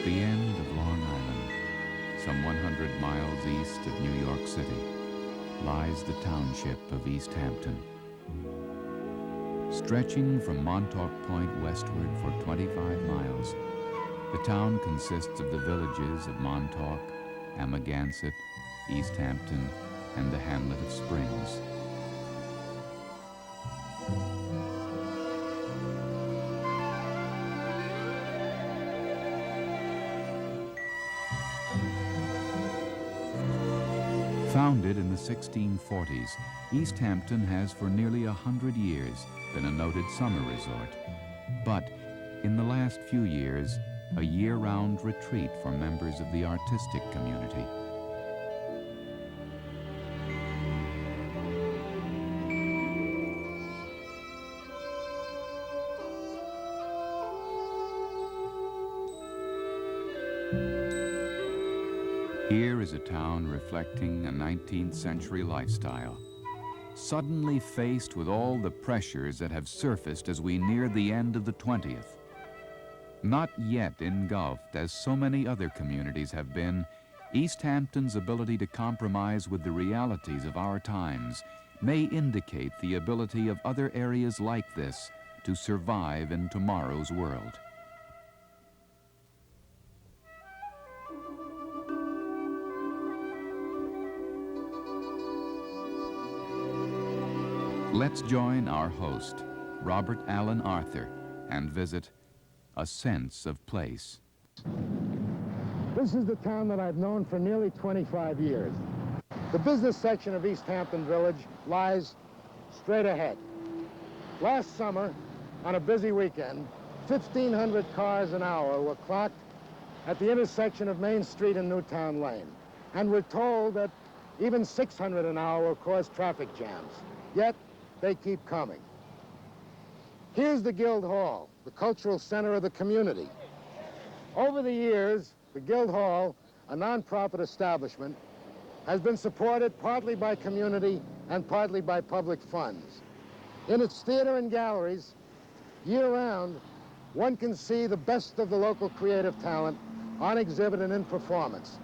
the end of Long Island, some 100 miles east of New York City, lies the township of East Hampton. Stretching from Montauk Point westward for 25 miles, the town consists of the villages of Montauk, Amagansett, East Hampton, and the hamlet of Springs. Founded in the 1640s, East Hampton has for nearly 100 years been a noted summer resort. But in the last few years, a year-round retreat for members of the artistic community. Here is a town reflecting a 19th century lifestyle, suddenly faced with all the pressures that have surfaced as we near the end of the 20th. Not yet engulfed, as so many other communities have been, East Hampton's ability to compromise with the realities of our times may indicate the ability of other areas like this to survive in tomorrow's world. Let's join our host, Robert Allen Arthur, and visit a sense of place. This is the town that I've known for nearly 25 years. The business section of East Hampton Village lies straight ahead. Last summer, on a busy weekend, 1,500 cars an hour were clocked at the intersection of Main Street and Newtown Lane. And we're told that even 600 an hour will cause traffic jams. Yet, they keep coming. Here's the Guild Hall, the cultural center of the community. Over the years, the Guild Hall, a non-profit establishment, has been supported partly by community and partly by public funds. In its theater and galleries, year-round, one can see the best of the local creative talent on exhibit and in performance.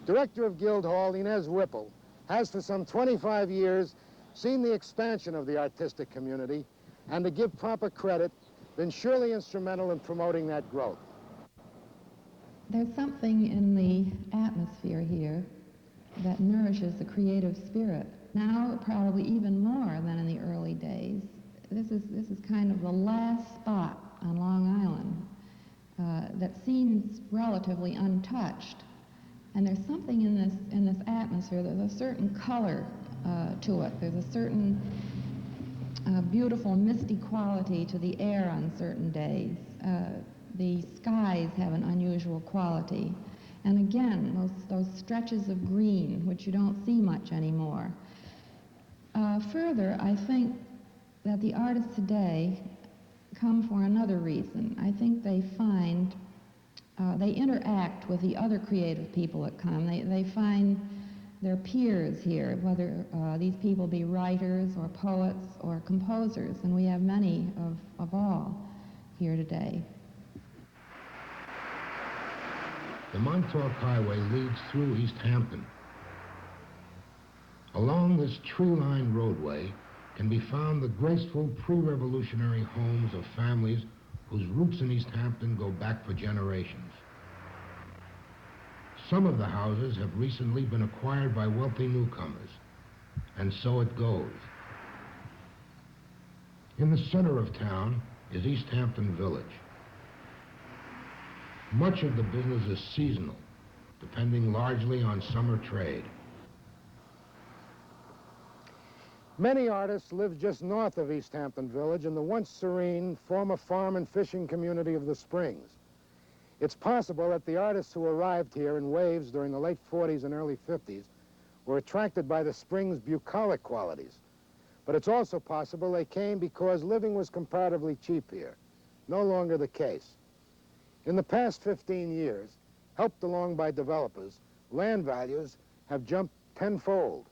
Director of Guild Hall, Inez Whipple, has for some 25 years seen the expansion of the artistic community, and to give proper credit, been surely instrumental in promoting that growth. There's something in the atmosphere here that nourishes the creative spirit. Now, probably even more than in the early days. This is kind of the last spot on Long Island that seems relatively untouched. And there's something in this atmosphere. There's a certain color to it. There's a certain beautiful misty quality to the air on certain days. The skies have an unusual quality. And again, those stretches of green, which you don't see much anymore. Further, I think that the artists today come for another reason. I think they find, they interact with the other creative people that come. They find their peers here, whether these people be writers or poets or composers, and we have many of all here today. The Montauk Highway leads through East Hampton. Along this tree-lined roadway can be found the graceful pre-revolutionary homes of families whose roots in East Hampton go back for generations. Some of the houses have recently been acquired by wealthy newcomers, and so it goes. In the center of town is East Hampton Village. Much of the business is seasonal, depending largely on summer trade. Many artists live just north of East Hampton Village in the once serene former farm and fishing community of the Springs. It's possible that the artists who arrived here in waves during the late 40s and early 50s were attracted by the Springs' bucolic qualities. But it's also possible they came because living was comparatively cheap here. No longer the case. In the past 15 years, helped along by developers, land values have jumped tenfold.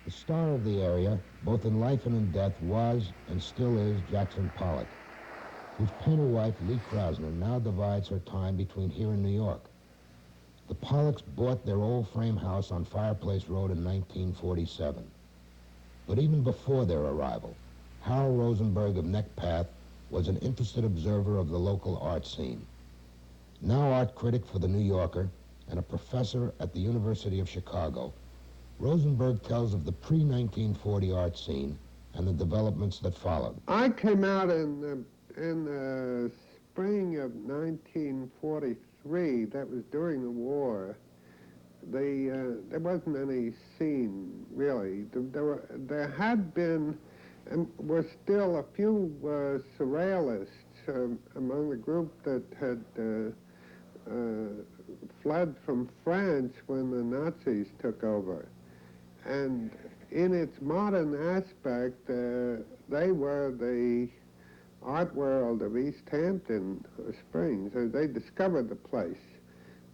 The star of the area, both in life and in death, was and still is Jackson Pollock. whose painter wife, Lee Krasner, now divides her time between here and New York. The Pollocks bought their old frame house on Fireplace Road in 1947. But even before their arrival, Harold Rosenberg of Neck Path was an interested observer of the local art scene. Now art critic for The New Yorker and a professor at the University of Chicago, Rosenberg tells of the pre-1940 art scene and the developments that followed. I came out in the spring of 1943. That was during the war. There wasn't any scene, really. There had been, and were still a few surrealists among the group that had fled from France when the Nazis took over. And in its modern aspect, they were the art world of East Hampton Springs. They discovered the place.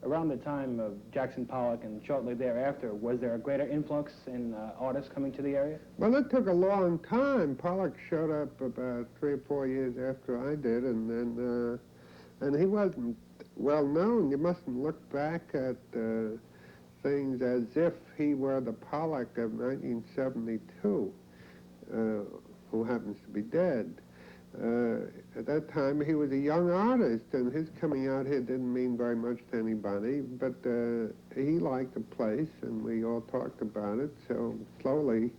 Around the time of Jackson Pollock and shortly thereafter, was there a greater influx in artists coming to the area? Well, it took a long time. Pollock showed up about 3 or 4 years after I did, and he wasn't well known. You mustn't look back at things as if he were the Pollock of 1972, who happens to be dead. At that time, he was a young artist, and his coming out here didn't mean very much to anybody, but he liked the place, and we all talked about it, so slowly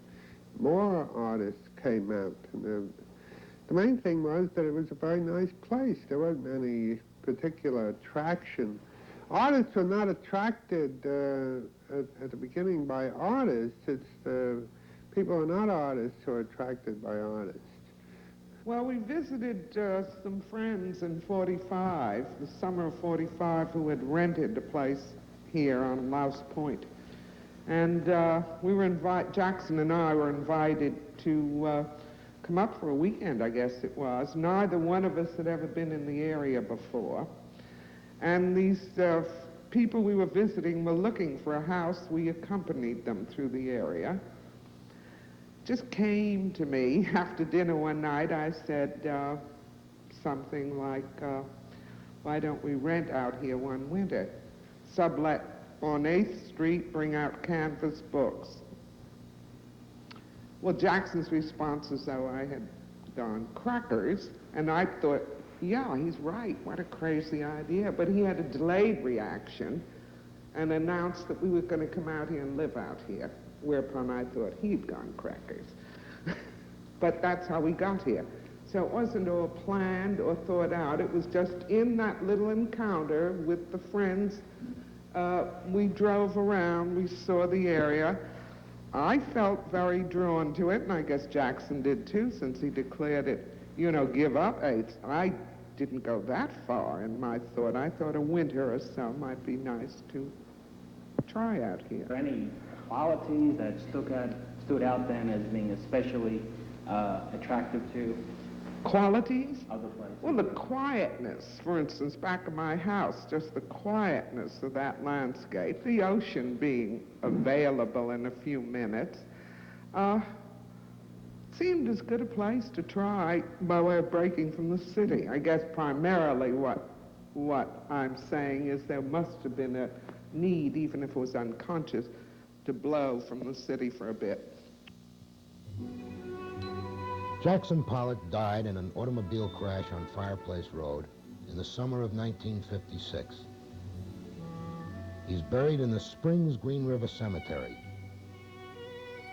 more artists came out. And, the main thing was that it was a very nice place. There wasn't any particular attraction. Artists were not attracted at the beginning by artists. It's the people who are not artists who are attracted by artists. Well, we visited some friends in 45, the summer of 45, who had rented a place here on Louse Point. And we were Jackson and I were invited to come up for a weekend, I guess it was. Neither one of us had ever been in the area before. And these people we were visiting were looking for a house. We accompanied them through the area. Just came to me after dinner one night. I said something like, why don't we rent out here one winter? Sublet on 8th Street, bring out canvas books. Well, Jackson's response was though I had gone crackers, and I thought, yeah, he's right, what a crazy idea. But he had a delayed reaction and announced that we were going to come out here and live out here, whereupon I thought he'd gone crackers. But that's how we got here. So it wasn't all planned or thought out. It was just in that little encounter with the friends. We drove around, we saw the area. I felt very drawn to it, and I guess Jackson did too, since he declared it, you know, give up 8th. I didn't go that far in my thought. I thought a winter or so might be nice to try out here. Are there any qualities that stood out then as being especially attractive to Qualities? other places? Well, the quietness, for instance, back of my house, just the quietness of that landscape, the ocean being available in a few minutes, seemed as good a place to try by way of breaking from the city. I guess primarily what I'm saying is there must have been a need, even if it was unconscious, to blow from the city for a bit. Jackson Pollock died in an automobile crash on Fireplace Road in the summer of 1956. He's buried in the Springs Green River Cemetery,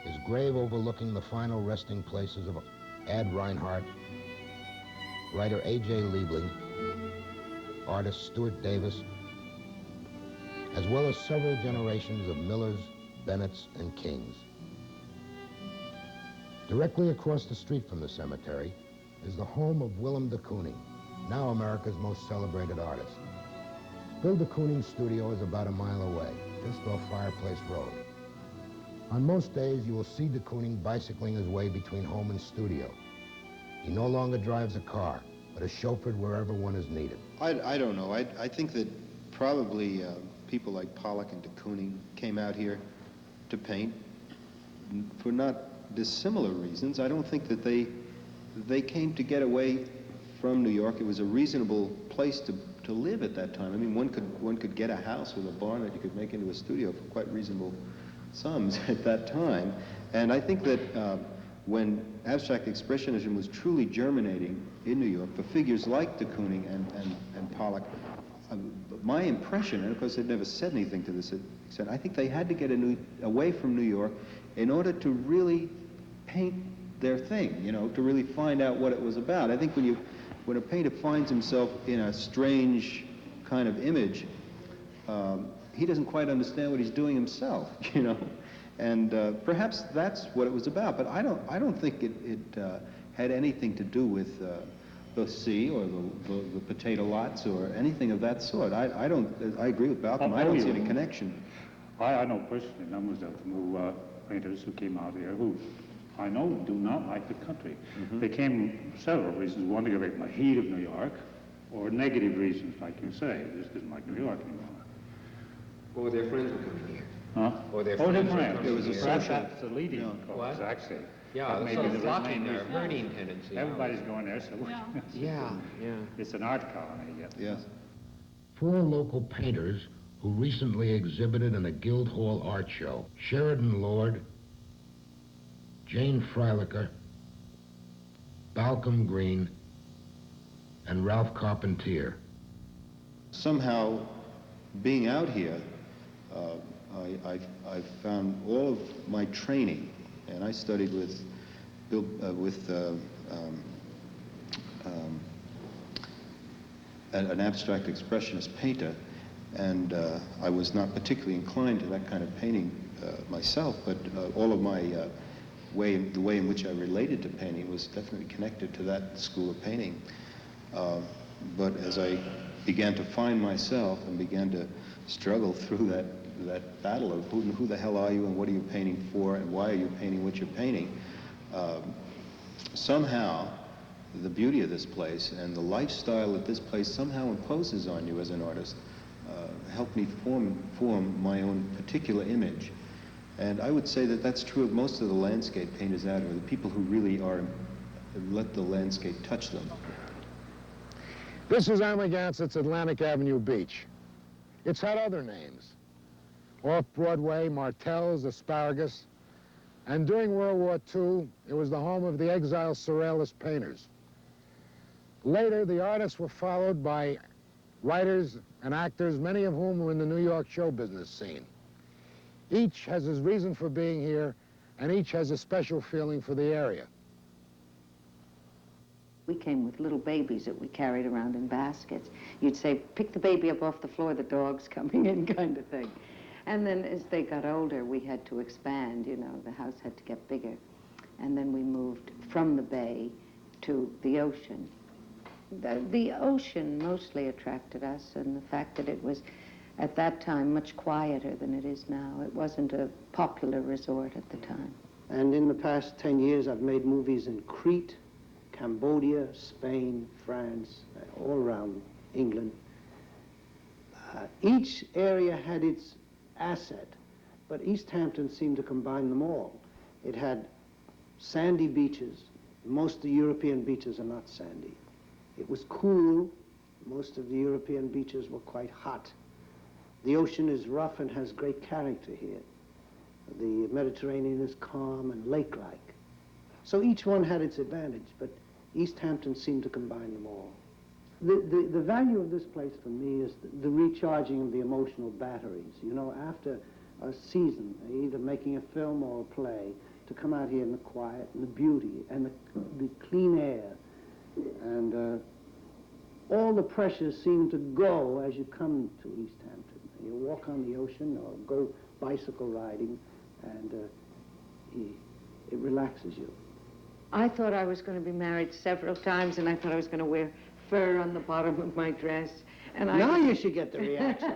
his grave overlooking the final resting places of Ad Reinhardt, writer A.J. Liebling, artist Stuart Davis, as well as several generations of Millers, Bennetts, and Kings. Directly across the street from the cemetery is the home of Willem de Kooning, now America's most celebrated artist. Bill de Kooning's studio is about a mile away, just off Fireplace Road. On most days, you will see de Kooning bicycling his way between home and studio. He no longer drives a car, but is chauffeured wherever one is needed. I don't know. I think that probably people like Pollock and de Kooning came out here to paint for not dissimilar reasons. I don't think that they came to get away from New York. It was a reasonable place to live at that time. I mean, one could get a house with a barn that you could make into a studio for quite reasonable sums at that time. And I think that when abstract expressionism was truly germinating in New York, for figures like de Kooning and Pollock, my impression, and of course they've never said anything to this extent, I think they had to get away from New York in order to really paint their thing, you know, to really find out what it was about. I think when a painter finds himself in a strange kind of image, he doesn't quite understand what he's doing himself, you know. And perhaps that's what it was about. But I don't think it had anything to do with the sea or the potato lots or anything of that sort. I agree with Balcom. I don't see any connection. I know personally numbers of new painters who came out here who I know do not like the country. Mm-hmm. They came for several reasons. One, to get away from the heat of New York, or negative reasons, like you say. They just didn't like New York anymore. Or their friends were coming here. Huh? Or their friends were coming There was a here. social... That's the leading cause, actually. Yeah, That sort may be of the flocking main there, reason. herding tendency. Everybody's going there, so Yeah, yeah. it's an art colony. Yes. 4 local painters who recently exhibited in a Guildhall art show: Sheridan Lord, Jane Freilicher, Balcom Green, and Ralph Carpentier. Somehow, being out here, I found all of my training, and I studied with an abstract expressionist painter, and I was not particularly inclined to that kind of painting myself, but all of my the way in which I related to painting was definitely connected to that school of painting. But as I began to find myself and began to struggle through that battle of who the hell are you and what are you painting for and why are you painting what you're painting, somehow the beauty of this place and the lifestyle that this place somehow imposes on you as an artist helped me form my own particular image. And I would say that that's true of most of the landscape painters out here, the people who really let the landscape touch them. This is Amagansett Atlantic Avenue Beach. It's had other names. Off-Broadway, Martell's, Asparagus. And during World War II, it was the home of the exiled Surrealist painters. Later, the artists were followed by writers and actors, many of whom were in the New York show business scene. Each has his reason for being here, and each has a special feeling for the area. We came with little babies that we carried around in baskets. You'd say, pick the baby up off the floor, the dog's coming in, kind of thing. And then as they got older, we had to expand, you know, the house had to get bigger. And then we moved from the bay to the ocean. The ocean mostly attracted us, and the fact that it was, at that time, much quieter than it is now. It wasn't a popular resort at the time. And in the past 10 years, I've made movies in Crete, Cambodia, Spain, France, all around England. Each area had its asset, but East Hampton seemed to combine them all. It had sandy beaches. Most of the European beaches are not sandy. It was cool. Most of the European beaches were quite hot. The ocean is rough and has great character here. The Mediterranean is calm and lake-like. So each one had its advantage, but East Hampton seemed to combine them all. The value of this place for me is the recharging of the emotional batteries. You know, after a season, either making a film or a play, to come out here in the quiet and the beauty and the clean air. And all the pressures seem to go as you come to East Hampton. You walk on the ocean or go bicycle riding, and it relaxes you. I thought I was going to be married several times, and I thought I was going to wear fur on the bottom of my dress. And now you should get the reaction.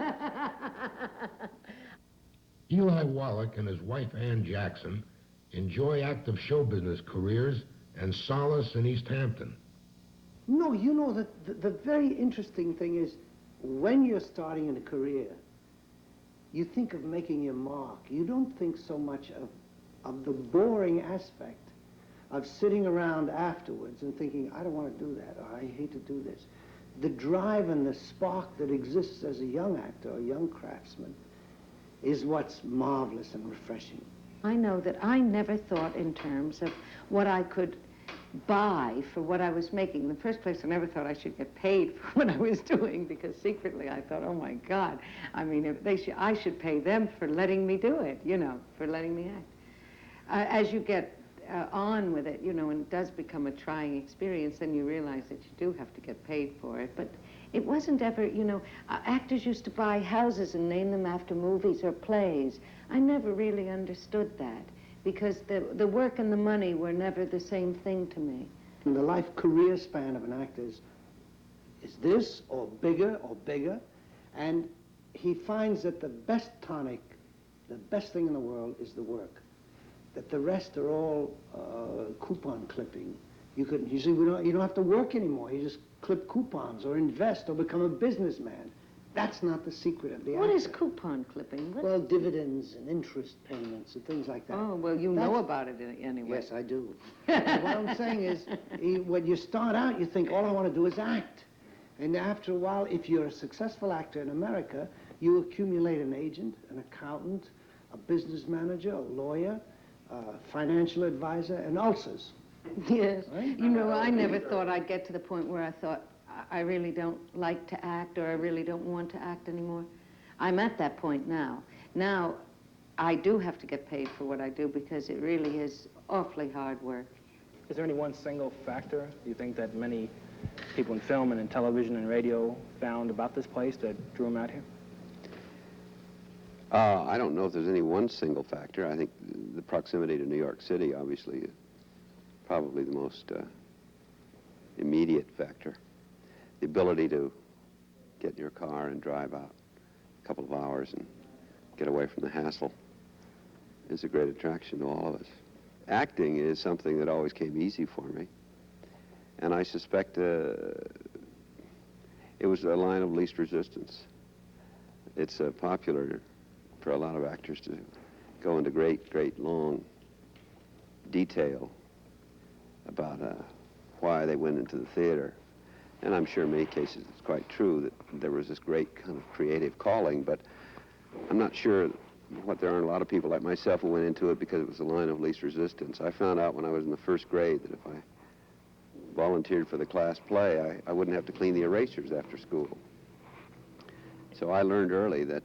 Eli Wallach and his wife Ann Jackson enjoy active show business careers and solace in East Hampton. No, you know, the very interesting thing is, when you're starting in a career, you think of making your mark. You don't think so much of the boring aspect. of sitting around afterwards and thinking, I don't want to do that, or I hate to do this. The drive and the spark that exists as a young actor or young craftsman is what's marvelous and refreshing. I know that I never thought in terms of what I could buy for what I was making. In the first place, I never thought I should get paid for what I was doing, because secretly I thought, oh my God, I mean, if I should pay them for letting me do it, you know, for letting me act. As you get on with it, you know, and it does become a trying experience, then you realize that you do have to get paid for it. But it wasn't ever, you know, actors used to buy houses and name them after movies or plays. I never really understood that, because the work and the money were never the same thing to me. And the life career span of an actor is this, or bigger, and he finds that the best tonic, the best thing in the world is the work. That the rest are all coupon clipping. You see, you don't have to work anymore. You just clip coupons or invest or become a businessman. That's not the secret of the actor. What is coupon clipping? Well, dividends and interest payments and things like that. Oh, well, you know about it anyway. Yes, I do. What I'm saying is, when you start out, you think, all I want to do is act. And after a while, if you're a successful actor in America, you accumulate an agent, an accountant, a business manager, a lawyer, financial advisor, and ulcers. Yes. Right? You know, I never thought I'd get to the point where I thought, I really don't like to act, or I really don't want to act anymore. I'm at that point now. Now, I do have to get paid for what I do, because it really is awfully hard work. Is there any one single factor you think that many people in film and in television and radio found about this place that drew them out here? I don't know if there's any one single factor. I think the proximity to New York City, obviously, is probably the most immediate factor. The ability to get in your car and drive out a couple of hours and get away from the hassle is a great attraction to all of us. Acting is something that always came easy for me, and I suspect it was a line of least resistance. It's popular for a lot of actors to go into great long detail about why they went into the theater. And I'm sure in many cases it's quite true that there was this great kind of creative calling, but I'm not sure there aren't a lot of people like myself who went into it because it was a line of least resistance. I found out when I was in the first grade that if I volunteered for the class play, I wouldn't have to clean the erasers after school. So I learned early that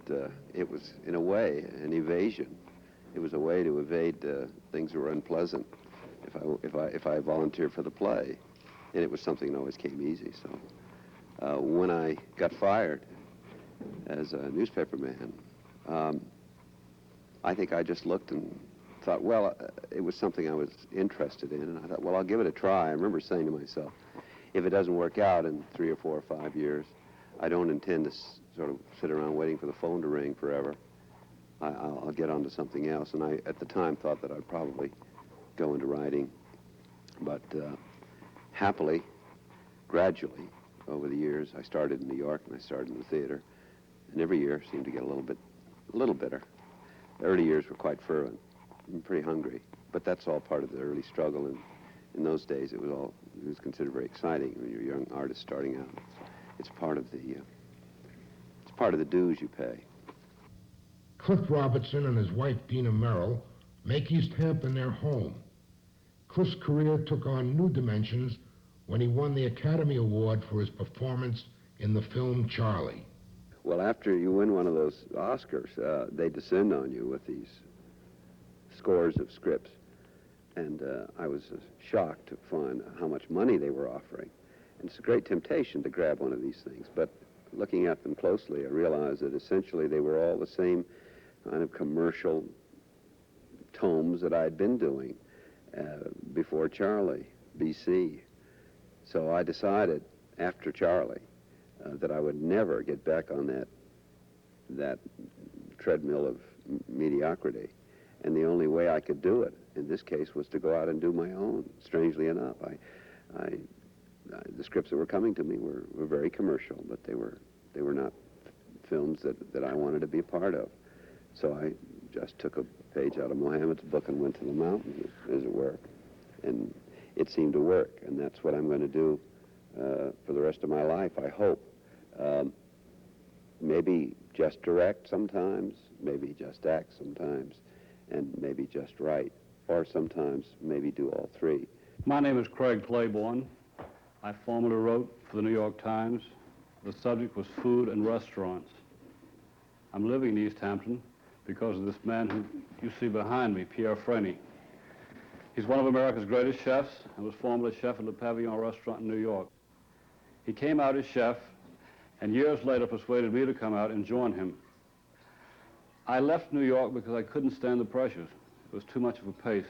it was, in a way, an evasion. It was a way to evade things that were unpleasant if I volunteered for the play. And it was something that always came easy. So when I got fired as a newspaper man, I think I just looked and thought, well, it was something I was interested in. And I thought, well, I'll give it a try. I remember saying to myself, if it doesn't work out in 3 or 4 or 5 years, I don't intend to sort of sit around waiting for the phone to ring forever. I'll get onto something else. And I, at the time, thought that I'd probably go into writing. But happily, gradually, over the years, I started in New York and I started in the theater. And every year seemed to get a little bitter. The early years were quite fervent and pretty hungry. But that's all part of the early struggle. And in those days, it was considered very exciting when you're a young artist starting out. It's part of the dues you pay. Cliff Robertson and his wife, Dina Merrill, make East Hampton their home. Cliff's career took on new dimensions when he won the Academy Award for his performance in the film Charlie. Well, after you win one of those Oscars, they descend on you with these scores of scripts. And I was shocked to find how much money they were offering. And it's a great temptation to grab one of these things. But looking at them closely, I realized that essentially they were all the same kind of commercial tomes that I'd been doing before Charlie, B.C. So I decided after Charlie that I would never get back on that treadmill of mediocrity. And the only way I could do it, in this case, was to go out and do my own. Strangely enough, the scripts that were coming to me were very commercial, but they were not films that I wanted to be a part of. So I just took a page out of Mohammed's book and went to the mountain, as it were. and it seemed to work, and that's what I'm going to do for the rest of my life, I hope. Maybe just direct sometimes, maybe just act sometimes, and maybe just write, or sometimes maybe do all three. My name is Craig Claiborne. I formerly wrote for the New York Times. The subject was food and restaurants. I'm living in East Hampton because of this man who you see behind me, Pierre Franey. He's one of America's greatest chefs and was formerly chef at Le Pavillon restaurant in New York. He came out as chef and years later persuaded me to come out and join him. I left New York because I couldn't stand the pressures. It was too much of a pace.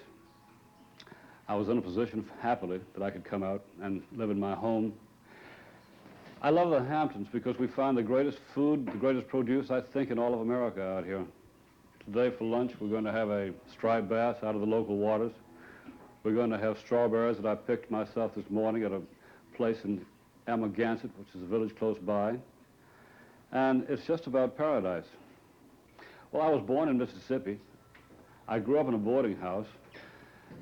I was in a position, happily, that I could come out and live in my home. I love the Hamptons because we find the greatest food, the greatest produce, I think, in all of America out here. Today for lunch, we're going to have a striped bass out of the local waters. We're going to have strawberries that I picked myself this morning at a place in Amagansett, which is a village close by. And it's just about paradise. Well, I was born in Mississippi. I grew up in a boarding house.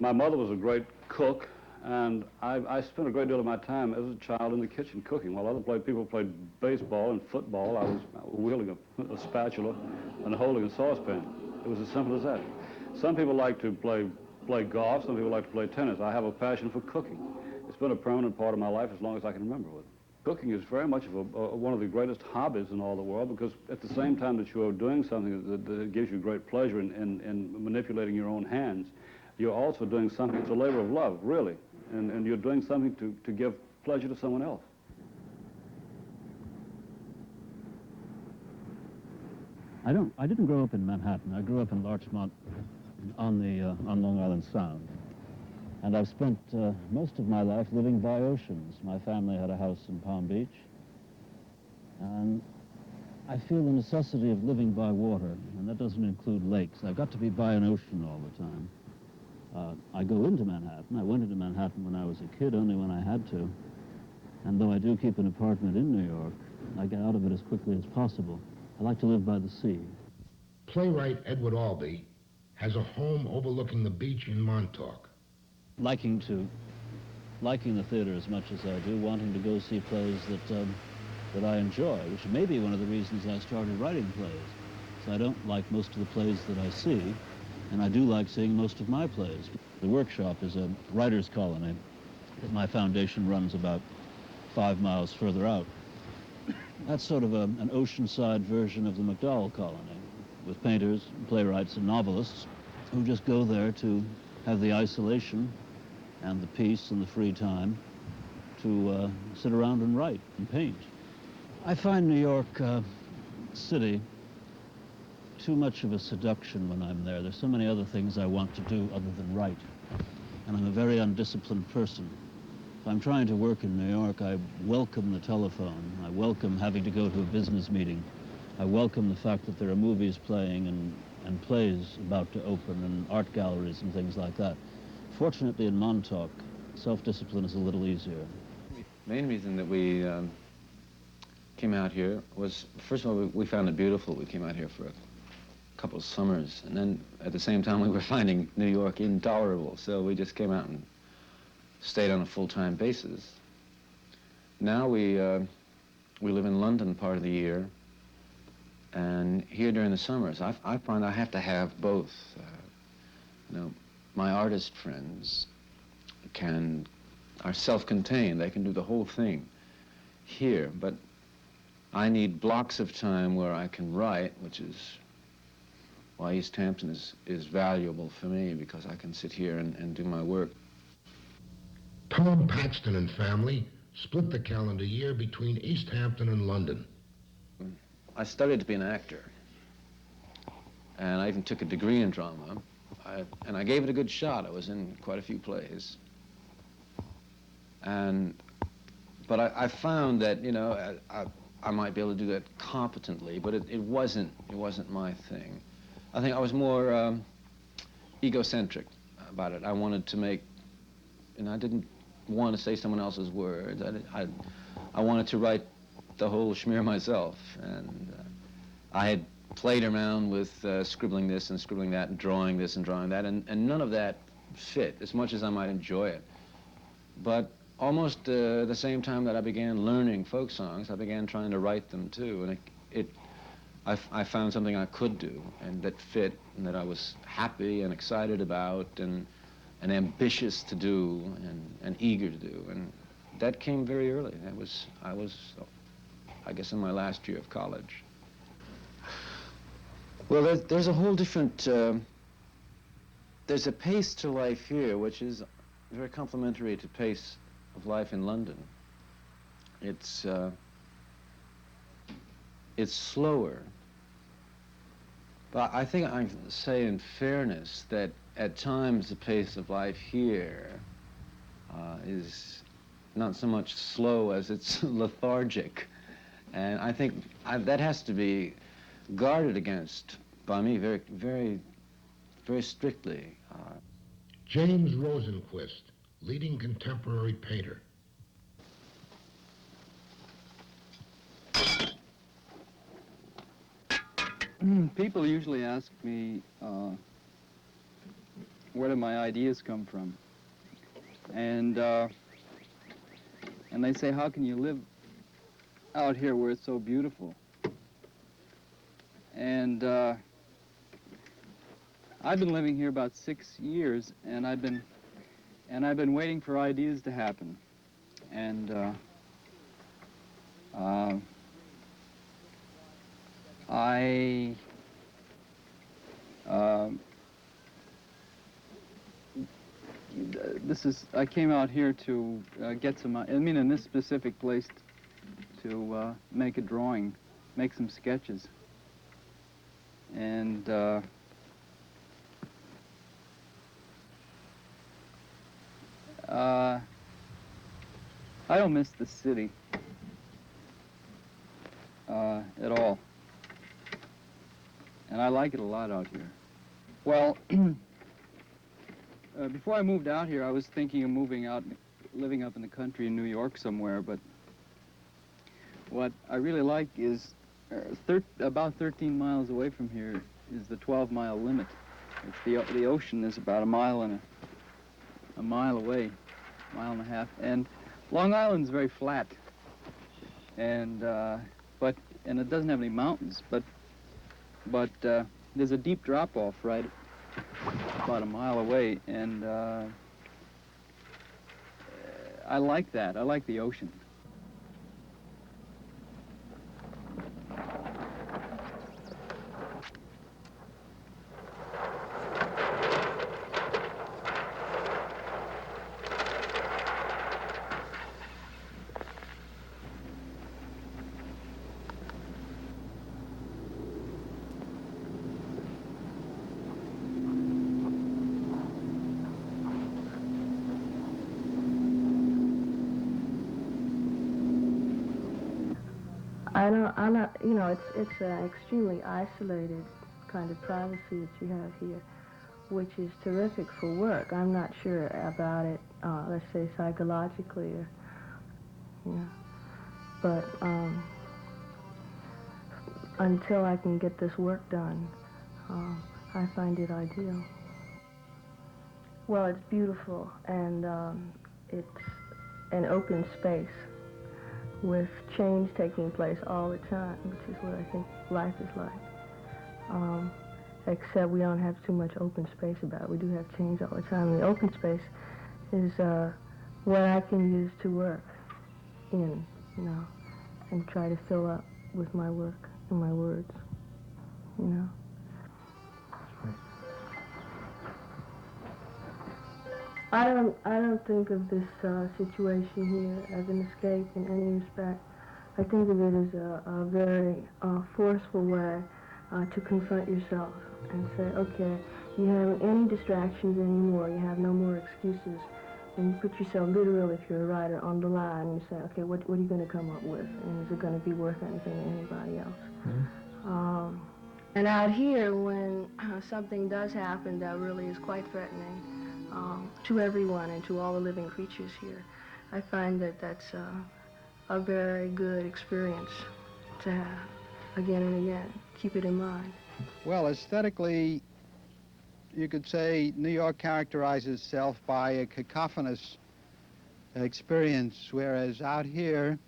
My mother was a great cook, and I spent a great deal of my time as a child in the kitchen cooking. While other people played baseball and football, I was wielding a spatula and holding a saucepan. It was as simple as that. Some people like to play golf, some people like to play tennis. I have a passion for cooking. It's been a permanent part of my life as long as I can remember it. Cooking is very much of one of the greatest hobbies in all the world, because at the same time that you are doing something that gives you great pleasure in manipulating your own hands, you're also doing something that's a labor of love, really, and you're doing something to give pleasure to someone else. I didn't grow up in Manhattan. I grew up in Larchmont on Long Island Sound. And I've spent most of my life living by oceans. My family had a house in Palm Beach. And I feel the necessity of living by water, and that doesn't include lakes. I've got to be by an ocean all the time. I go into Manhattan. I went into Manhattan when I was a kid, only when I had to. And though I do keep an apartment in New York, I get out of it as quickly as possible. I like to live by the sea. Playwright Edward Albee has a home overlooking the beach in Montauk. Liking the theater as much as I do, wanting to go see plays that I enjoy, which may be one of the reasons I started writing plays. So I don't like most of the plays that I see, and I do like seeing most of my plays. The workshop is a writer's colony that my foundation runs about 5 miles further out. That's sort of an oceanside version of the MacDowell colony, with painters, playwrights, and novelists who just go there to have the isolation and the peace and the free time to sit around and write and paint. I find New York City too much of a seduction when I'm there. There's so many other things I want to do other than write. And I'm a very undisciplined person. If I'm trying to work in New York, I welcome the telephone. I welcome having to go to a business meeting. I welcome the fact that there are movies playing and plays about to open and art galleries and things like that. Fortunately, in Montauk, self-discipline is a little easier. The main reason that we came out here was, first of all, we found it beautiful. We came out here for a couple of summers, and then at the same time we were finding New York intolerable, so we just came out and stayed on a full-time basis. Now we live in London part of the year, and here during the summers, I find I have to have both. You know, my artist friends are self-contained. They can do the whole thing here, but I need blocks of time where I can write, which is why East Hampton is valuable for me, because I can sit here and do my work. Tom Paxton and family split the calendar year between East Hampton and London. I studied to be an actor, and I even took a degree in drama, and I gave it a good shot. I was in quite a few plays. But I found that, you know, I might be able to do that competently, but it wasn't my thing. I think I was more egocentric about it. I wanted to make, and I didn't want to say someone else's words. I wanted to write the whole schmear myself, and I had played around with scribbling this and scribbling that and drawing this and drawing that, and none of that fit, as much as I might enjoy it. But almost the same time that I began learning folk songs, I began trying to write them too, and I found something I could do, and that fit, and that I was happy and excited about, and ambitious to do, and eager to do, and that came very early. I was, I guess, in my last year of college. Well, there's a whole different, there's a pace to life here, which is very complementary to pace of life in London. It's slower. But I think I can say in fairness that at times the pace of life here is not so much slow as it's lethargic. And I think that has to be guarded against by me very, very, very strictly. James Rosenquist, leading contemporary painter. People usually ask me where do my ideas come from, and they say, how can you live out here where it's so beautiful? And I've been living here about 6 years, and I've been waiting for ideas to happen, and I came out here to get some, in this specific place to make a drawing, make some sketches. And I don't miss the city at all. And I like it a lot out here. Well, before I moved out here, I was thinking of moving out, living up in the country in New York somewhere, but what I really like is about 13 miles away from here is the 12-mile limit. It's the ocean is about a mile away, mile and a half, and Long Island's very flat, and it doesn't have any mountains, but there's a deep drop-off right about a mile away, and I like that. I like the ocean. I'm not, it's an extremely isolated kind of privacy that you have here, which is terrific for work. I'm not sure about it, let's say psychologically, but until I can get this work done, I find it ideal. Well, it's beautiful, and it's an open space with change taking place all the time, which is what I think life is like. Except we don't have too much open space about it. We do have change all the time. The open space is what I can use to work in, and try to fill up with my work and my words, I don't think of this situation here as an escape in any respect. I think of it as a very forceful way to confront yourself and say, okay, you have any distractions anymore, you have no more excuses, and you put yourself literally, if you're a writer, on the line, and you say, okay, what are you going to come up with, and is it going to be worth anything to anybody else? And out here, when something does happen that really is quite threatening, to everyone and to all the living creatures here, I find that that's a very good experience to have again and again. Keep it in mind. Well, aesthetically, you could say New York characterizes itself by a cacophonous experience, whereas out here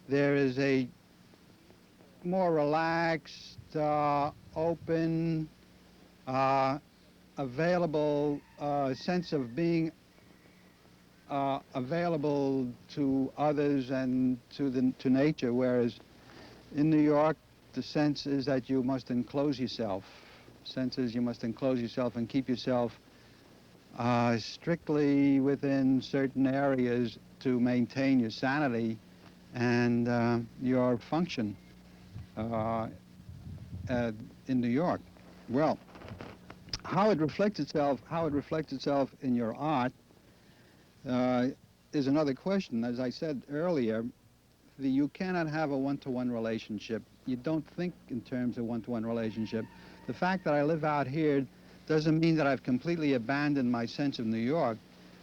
there is a more relaxed, open, available sense of being available to others and to nature, whereas in New York the sense is that you must enclose yourself. Sense is you must enclose yourself and keep yourself strictly within certain areas to maintain your sanity and your function in New York. Well, how it reflects itself in your art is another question. As I said earlier, you cannot have a one-to-one relationship. You don't think in terms of one-to-one relationship. The fact that I live out here doesn't mean that I've completely abandoned my sense of New York.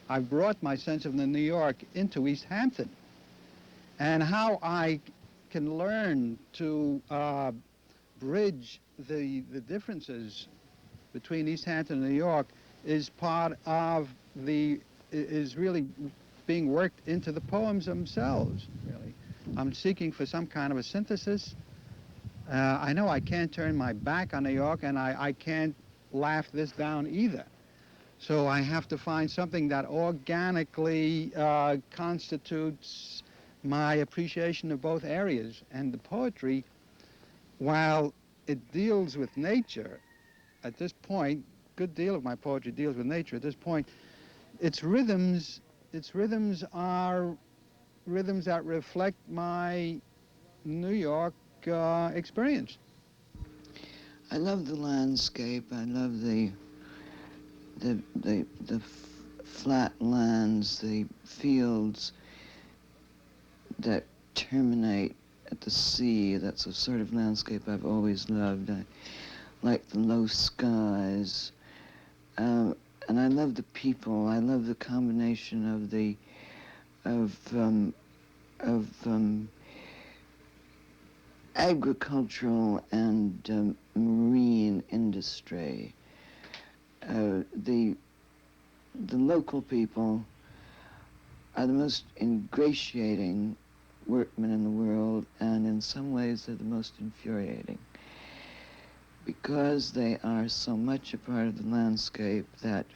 I've brought my sense of New York into East Hampton. And how I can learn to bridge the differences between East Hampton and New York is part of is really being worked into the poems themselves, really. I'm seeking for some kind of a synthesis. I know I can't turn my back on New York, and I can't laugh this down either. So I have to find something that organically constitutes my appreciation of both areas. And the poetry, while it deals with nature, at this point, a good deal of my poetry deals with nature at this point, its rhythms are rhythms that reflect my New York experience. I love the landscape. I love the flat lands, the fields that terminate at the sea. That's a sort of landscape I've always loved. I like the low skies. And I love the people. I love the combination of agricultural and marine industry. The local people are the most ingratiating workmen in the world, and in some ways they're the most infuriating, because they are so much a part of the landscape that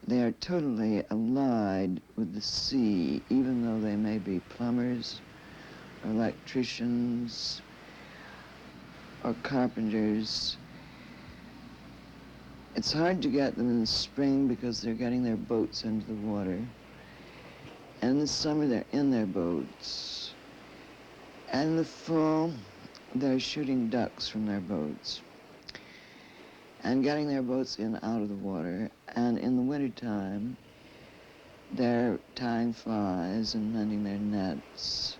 they are totally allied with the sea, even though they may be plumbers or electricians or carpenters. It's hard to get them in the spring because they're getting their boats into the water. And in the summer, they're in their boats. And in the fall, they're shooting ducks from their boats and getting their boats in out of the water. And in the wintertime, they're tying flies and mending their nets.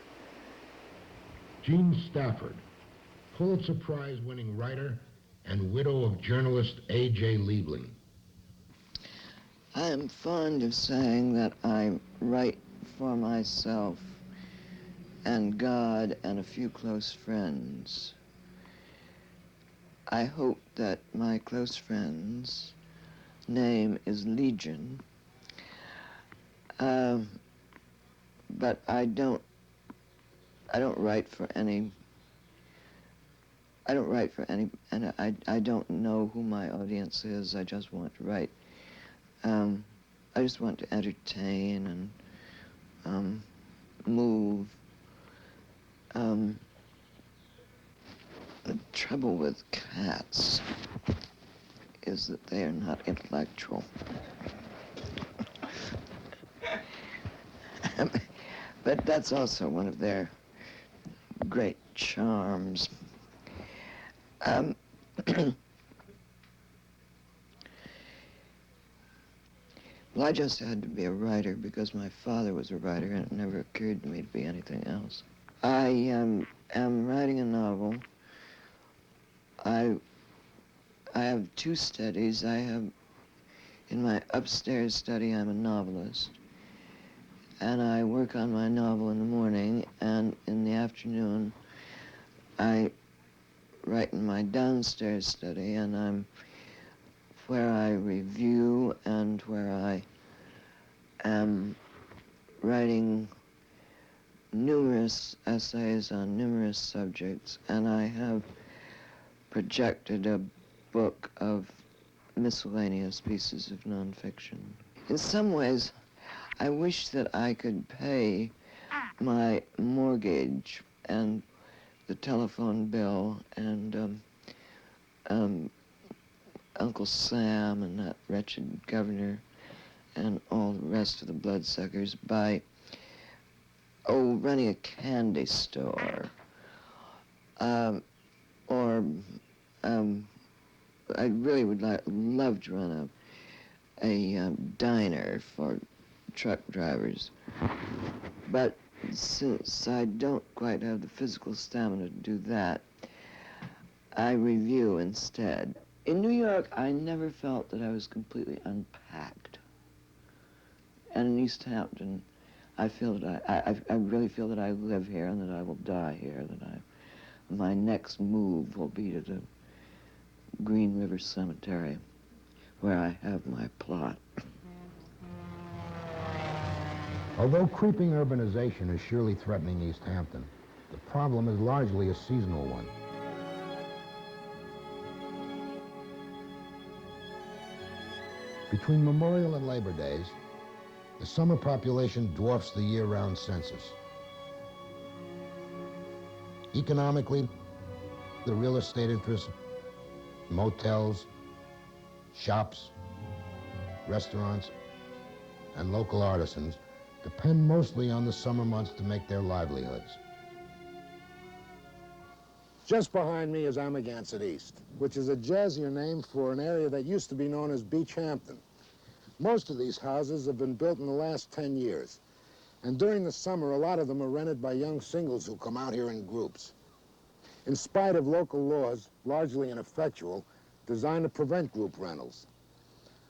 Jean Stafford, Pulitzer Prize-winning writer and widow of journalist A.J. Liebling. I am fond of saying that I write for myself and God and a few close friends. I hope that my close friends' name is Legion, but I don't write for any. I don't write for any, and I don't know who my audience is. I just want to write. I just want to entertain and move. The trouble with cats is that they are not intellectual. But that's also one of their great charms. Well, I just had to be a writer because my father was a writer, and it never occurred to me to be anything else. I am writing a novel. I have two studies. In my upstairs study, I'm a novelist, and I work on my novel in the morning, and in the afternoon, I right in my downstairs study, and I'm where I review and where I am writing numerous essays on numerous subjects, and I have projected a book of miscellaneous pieces of nonfiction. In some ways, I wish that I could pay my mortgage and the telephone bill and Uncle Sam and that wretched governor and all the rest of the bloodsuckers by, running a candy store. I really would love to run a diner for truck drivers. But since I don't quite have the physical stamina to do that, I review instead. In New York, I never felt that I was completely unpacked. And in East Hampton, I feel that I really feel that I live here and that I will die here, that my next move will be to the Green River Cemetery, where I have my plot. Although creeping urbanization is surely threatening East Hampton, the problem is largely a seasonal one. Between Memorial and Labor Days, the summer population dwarfs the year-round census. Economically, the real estate interests, motels, shops, restaurants, and local artisans depend mostly on the summer months to make their livelihoods. Just behind me is Amagansett East, which is a jazzier name for an area that used to be known as Beach Hampton. Most of these houses have been built in the last 10 years. And during the summer, a lot of them are rented by young singles who come out here in groups. In spite of local laws, largely ineffectual, designed to prevent group rentals.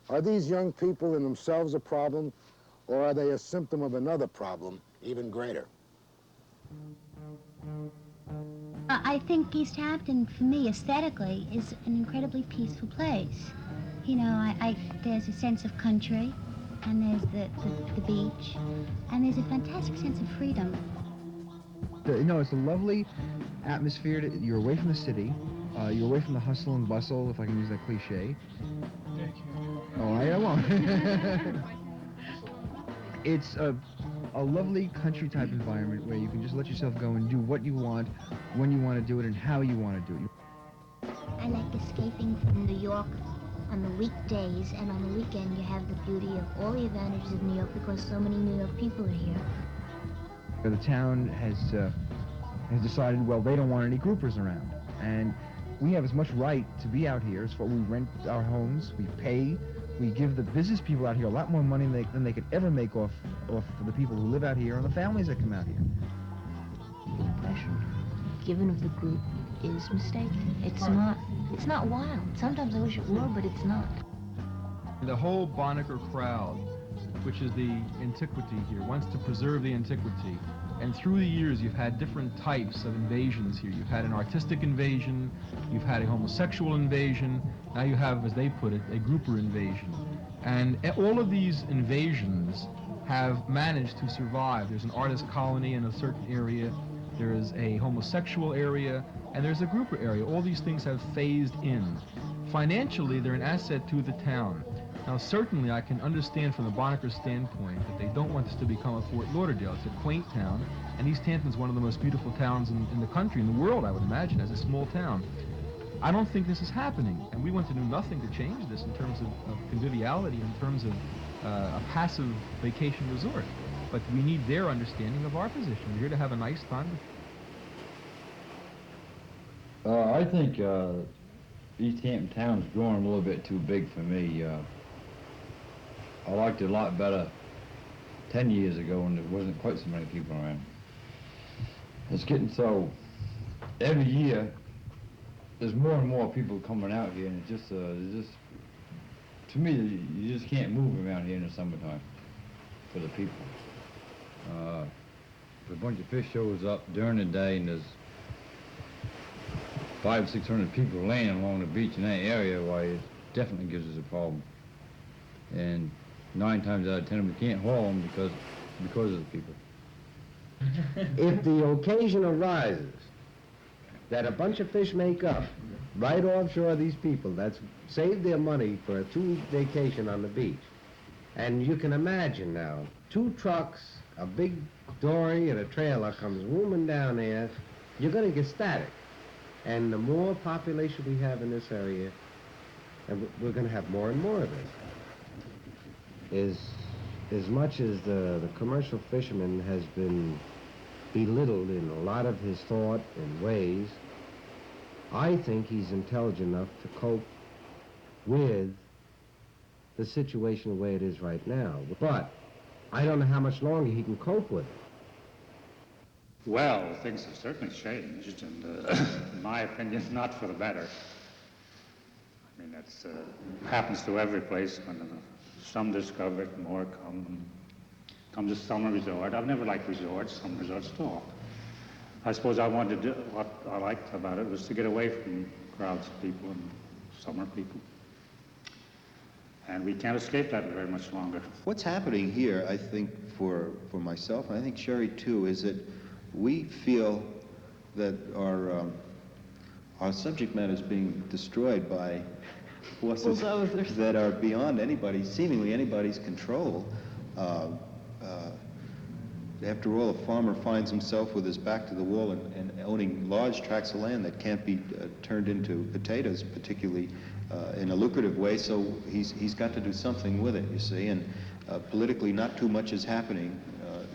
Are these young people in themselves a problem, or are they a symptom of another problem, even greater? I think East Hampton, for me, aesthetically, is an incredibly peaceful place. You know, there's a sense of country, and there's the beach, and there's a fantastic sense of freedom. You know, it's a lovely atmosphere. You're away from the city. You're away from the hustle and bustle, if I can use that cliche. Oh, I won't. It's a lovely country-type environment where you can just let yourself go and do what you want, when you want to do it, and how you want to do it. I like escaping from New York on the weekdays, and on the weekend you have the beauty of all the advantages of New York because so many New York people are here. The town has decided, well, they don't want any groupers around, and we have as much right to be out here. It's what we rent our homes, we pay, we give the business people out here a lot more money than they could ever make off the people who live out here and the families that come out here. The impression given of the group is mistaken. It's not wild. Sometimes I wish it were, but it's not. The whole Banneker crowd, which is the antiquity here, wants to preserve the antiquity. And through the years, you've had different types of invasions here. You've had an artistic invasion, you've had a homosexual invasion, now you have, as they put it, a grouper invasion. And all of these invasions have managed to survive. There's an artist colony in a certain area, there is a homosexual area, and there's a grouper area. All these things have phased in. Financially, they're an asset to the town. Now, certainly, I can understand from the Banneker standpoint that they don't want this to become a Fort Lauderdale. It's a quaint town, and East Hampton's one of the most beautiful towns in the country, in the world, I would imagine, as a small town. I don't think this is happening, and we want to do nothing to change this in terms of conviviality, in terms of a passive vacation resort. But we need their understanding of our position. We're here to have a nice time. I think East Hampton town's growing a little bit too big for me. I liked it a lot better 10 years ago when there wasn't quite so many people around. It's getting so, every year, there's more and more people coming out here, and it's just to me, you just can't move around here in the summertime for the people. If a bunch of fish shows up during the day and there's 500-600 people laying along the beach in that area, why it definitely gives us a problem. And 9 times out of 10 we can't haul them because of the people. If the occasion arises that a bunch of fish make up right offshore these people that's saved their money for a 2-week vacation on the beach, and you can imagine now, 2 trucks, a big dory and a trailer comes zooming down there, you're going to get static. And the more population we have in this area, and we're going to have more and more of this. As much as the commercial fisherman has been belittled in a lot of his thought and ways, I think he's intelligent enough to cope with the situation the way it is right now. But I don't know how much longer he can cope with it. Well, things have certainly changed, and in my opinion, not for the better. I mean, that's happens to every place. When some discover it, more come to summer resort. I've never liked resorts, some resorts at all. I suppose what I liked about it was to get away from crowds of people and summer people. And we can't escape that very much longer. What's happening here, I think, for myself, and I think Sherry too, is that we feel that our subject matter is being destroyed by forces that are beyond seemingly anybody's control. After all, a farmer finds himself with his back to the wall and owning large tracts of land that can't be turned into potatoes, particularly in a lucrative way, so he's got to do something with it, you see, and politically not too much is happening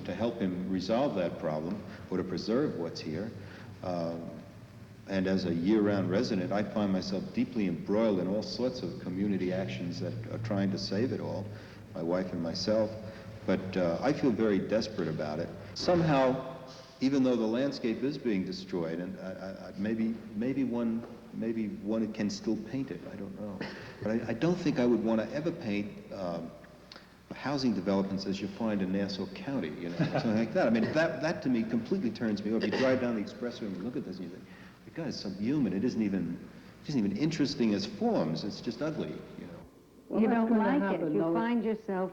to help him resolve that problem or to preserve what's here. And as a year-round resident, I find myself deeply embroiled in all sorts of community actions that are trying to save it all, my wife and myself. But I feel very desperate about it. Somehow, even though the landscape is being destroyed, and maybe one can still paint it, I don't know. But I don't think I would want to ever paint housing developments as you find in Nassau County, you know, something like that. I mean, that to me completely turns me off. You drive down the expressway and you look at this and you think, God, it's subhuman. It isn't even interesting as forms. It's just ugly, you know. Well, you don't like it. You find yourself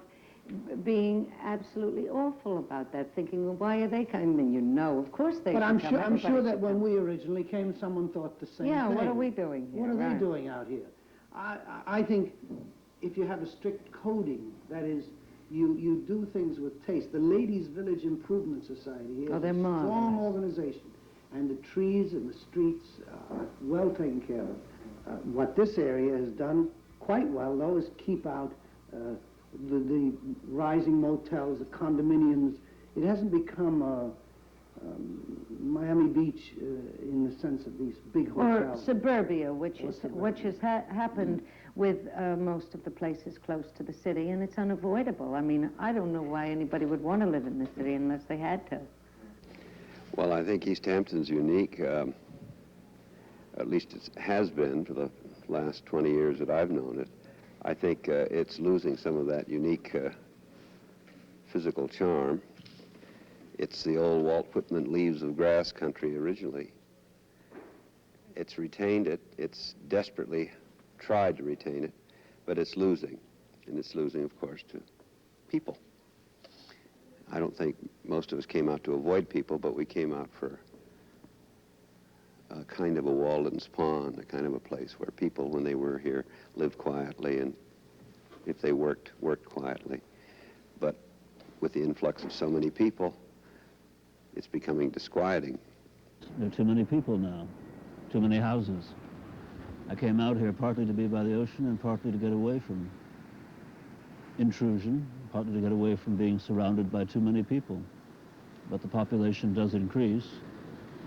being absolutely awful about that, thinking, well, why are they coming? You know, of course they But should I'm sure that when we originally came, someone thought the same thing. Yeah, what are we doing here? What are they doing out here? I think if you have a strict coding, that is, you do things with taste. The Ladies Village Improvement Society here is a strong organization, and the trees and the streets are well taken care of. What this area has done quite well, though, is keep out the rising motels, the condominiums. It hasn't become Miami Beach in the sense of these big hotels. Or suburbia, which has happened with most of the places close to the city, and it's unavoidable. I mean, I don't know why anybody would want to live in the city unless they had to. Well, I think East Hampton's unique, at least it has been for the last 20 years that I've known it. I think it's losing some of that unique physical charm. It's the old Walt Whitman Leaves of Grass country originally. It's retained it. It's desperately tried to retain it, but it's losing. And it's losing, of course, to people. I don't think most of us came out to avoid people, but we came out for a kind of a Walden's Pond, a kind of a place where people, when they were here, lived quietly, and if they worked quietly. But with the influx of so many people, it's becoming disquieting. There are too many people now, too many houses. I came out here partly to be by the ocean and partly to get away from intrusion, partly to get away from being surrounded by too many people. But the population does increase,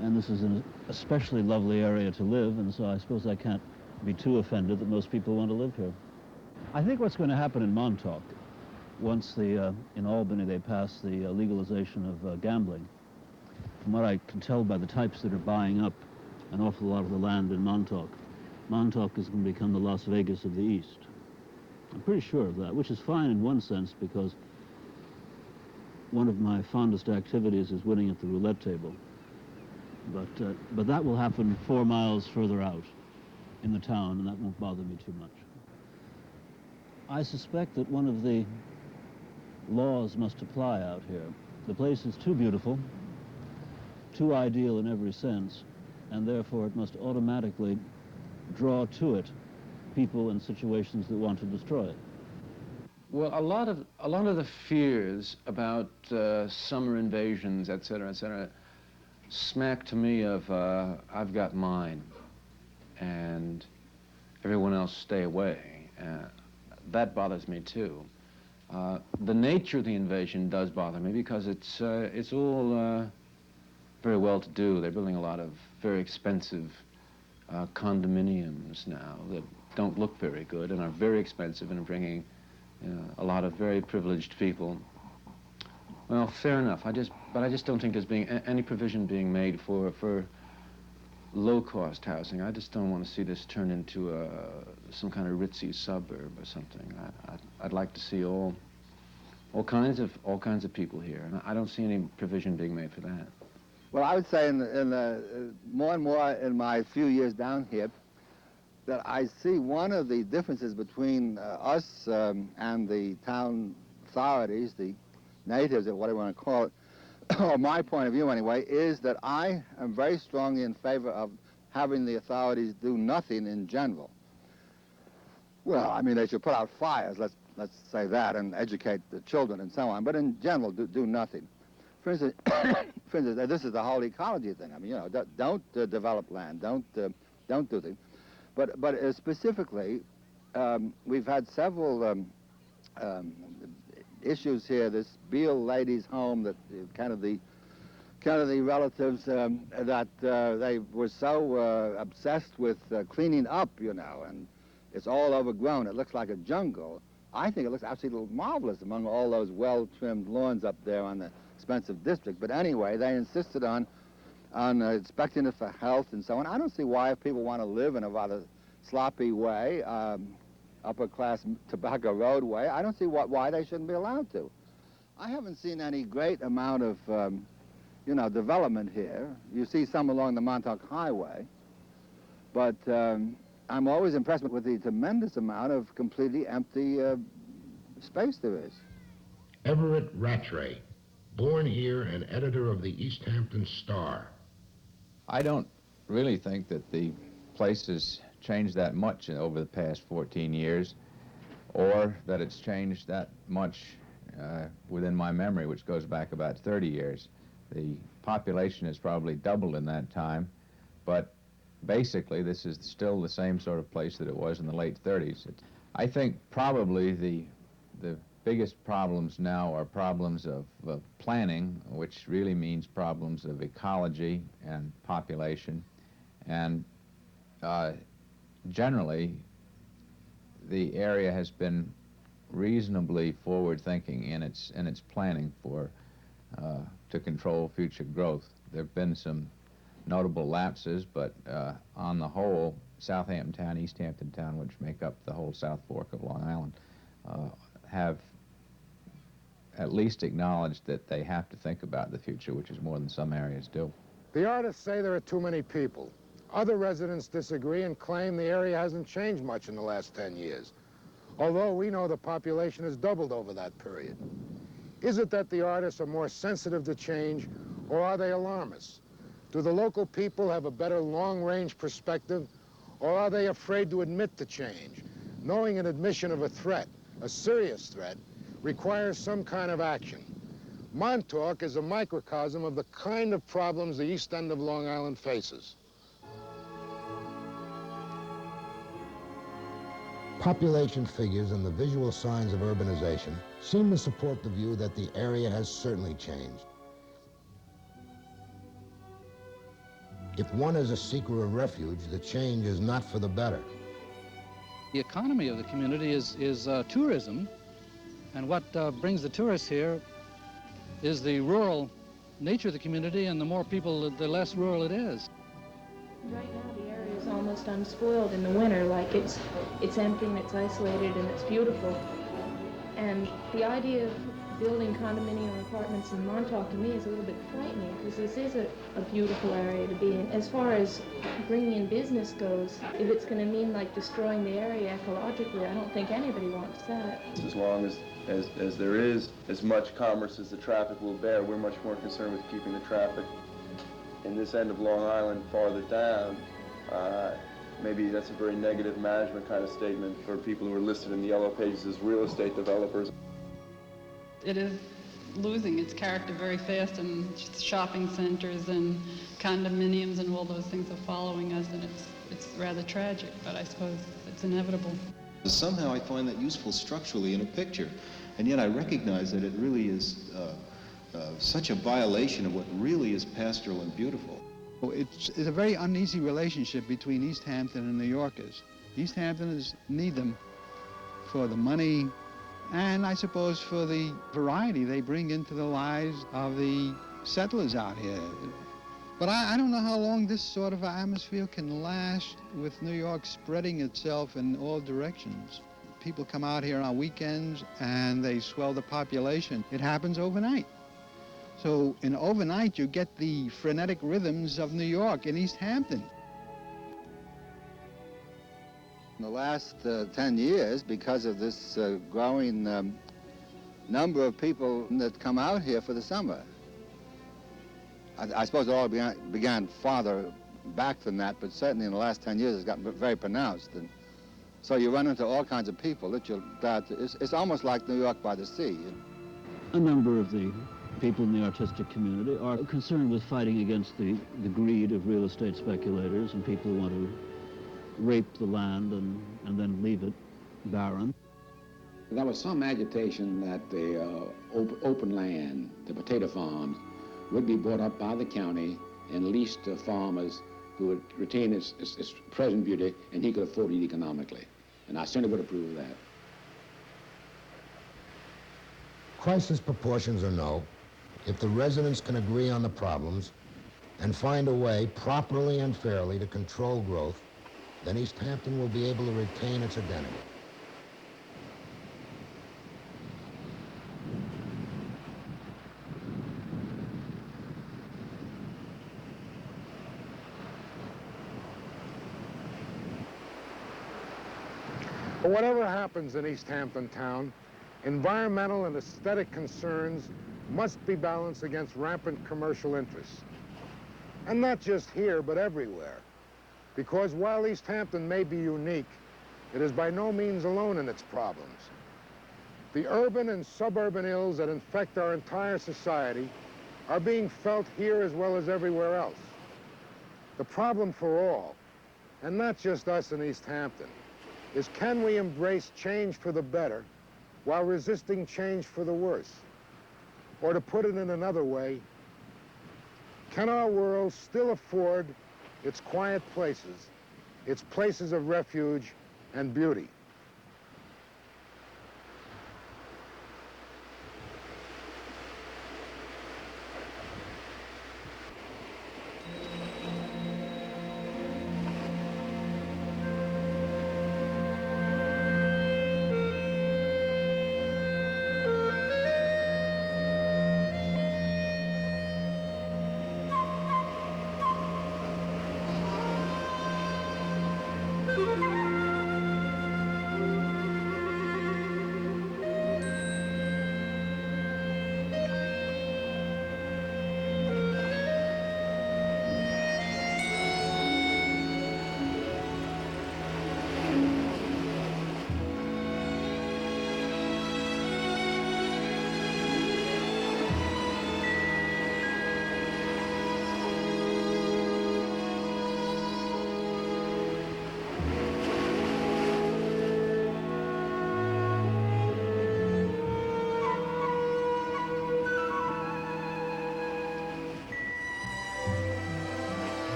and this is an especially lovely area to live, and so I suppose I can't be too offended that most people want to live here. I think what's going to happen in Montauk, once in Albany they pass the legalization of gambling, from what I can tell by the types that are buying up an awful lot of the land in Montauk, Montauk is going to become the Las Vegas of the East. I'm pretty sure of that, which is fine in one sense, because one of my fondest activities is winning at the roulette table. But that will happen 4 miles further out in the town, and that won't bother me too much. I suspect that one of the laws must apply out here. The place is too beautiful, too ideal in every sense, and therefore it must automatically draw to it people and situations that want to destroy it. Well, a lot of the fears about summer invasions, et cetera, smack to me of I've got mine, and everyone else stay away. That bothers me too. The nature of the invasion does bother me because it's all very well to do. They're building a lot of very expensive condominiums now that don't look very good and are very expensive and are bringing a lot of very privileged people. Well, fair enough. But I just don't think there's being any provision being made for low-cost housing. I just don't want to see this turn into some kind of ritzy suburb or something. I'd like to see all kinds of people here, and I don't see any provision being made for that. Well, I would say more and more in my few years down here that I see one of the differences between us and the town authorities, the natives, or whatever you want to call it, or my point of view anyway, is that I am very strongly in favor of having the authorities do nothing in general. Well, I mean, they should put out fires, let's say that, and educate the children and so on, but in general, do nothing. For instance, this is the whole ecology thing. I mean, you know, don't develop land, don't do things. But specifically, we've had several issues here. This Beale ladies' home, that kind of the relatives that they were so obsessed with cleaning up, you know, and it's all overgrown. It looks like a jungle. I think it looks absolutely marvelous among all those well-trimmed lawns up there on the expensive district. But anyway, they insisted on inspecting it for health and so on. I don't see why, if people want to live in a rather sloppy way, upper-class Tobacco Road way, I don't see why they shouldn't be allowed to. I haven't seen any great amount of, you know, development here. You see some along the Montauk Highway, but I'm always impressed with the tremendous amount of completely empty space there is. Everett Rattray, born here and editor of the East Hampton Star. I don't really think that the place has changed that much over the past 14 years, or that it's changed that much within my memory, which goes back about 30 years. The population has probably doubled in that time, but basically this is still the same sort of place that it was in the late 30s. I think probably the biggest problems now are problems of planning, which really means problems of ecology and population, and generally the area has been reasonably forward-thinking in its planning for to control future growth. There have been some notable lapses, but on the whole, Southampton Town, East Hampton Town, which make up the whole South Fork of Long Island, have at least acknowledged that they have to think about the future, which is more than some areas do. The artists say there are too many people. Other residents disagree and claim the area hasn't changed much in the last 10 years, although we know the population has doubled over that period. Is it that the artists are more sensitive to change, or are they alarmists? Do the local people have a better long-range perspective, or are they afraid to admit the change, knowing an admission of a threat, a serious threat, requires some kind of action? Montauk is a microcosm of the kind of problems the east end of Long Island faces. Population figures and the visual signs of urbanization seem to support the view that the area has certainly changed. If one is a seeker of refuge, the change is not for the better. The economy of the community is tourism, and what brings the tourists here is the rural nature of the community, and the more people, the less rural it is. Right now the area is almost unspoiled in the winter, like it's empty and it's isolated and it's beautiful. And the idea of building condominium apartments in Montauk to me is a little bit frightening, because this is a beautiful area to be in. As far as bringing in business goes, if it's going to mean like destroying the area ecologically, I don't think anybody wants that. As long as there is as much commerce as the traffic will bear, we're much more concerned with keeping the traffic in this end of Long Island farther down. Maybe that's a very negative management kind of statement for people who are listed in the yellow pages as real estate developers. It is losing its character very fast, and shopping centers and condominiums and all those things are following us, and it's rather tragic, but I suppose it's inevitable. Somehow I find that useful structurally in a picture, and yet I recognize that it really is such a violation of what really is pastoral and beautiful. It's a very uneasy relationship between East Hampton and New Yorkers. East Hamptoners need them for the money and I suppose for the variety they bring into the lives of the settlers out here. But I don't know how long this sort of atmosphere can last with New York spreading itself in all directions. People come out here on weekends and they swell the population. It happens overnight. So in overnight, you get the frenetic rhythms of New York in East Hampton. In the last 10 years, because of this growing number of people that come out here for the summer, I suppose it all began farther back than that, but certainly in the last 10 years it's gotten very pronounced. And so you run into all kinds of people that it's almost like New York by the sea. A number of the people in the artistic community are concerned with fighting against the greed of real estate speculators and people who want to rape the land and then leave it barren. There was some agitation that the open land, the potato farms, would be bought up by the county and leased to farmers who would retain its present beauty and he could afford it economically. And I certainly would approve of that. Crisis proportions or no, if the residents can agree on the problems and find a way properly and fairly to control growth, then East Hampton will be able to retain its identity. But whatever happens in East Hampton town, environmental and aesthetic concerns must be balanced against rampant commercial interests. And not just here, but everywhere. Because while East Hampton may be unique, it is by no means alone in its problems. The urban and suburban ills that infect our entire society are being felt here as well as everywhere else. The problem for all, and not just us in East Hampton, is can we embrace change for the better while resisting change for the worse? Or to put it in another way, can our world still afford its quiet places, its places of refuge and beauty?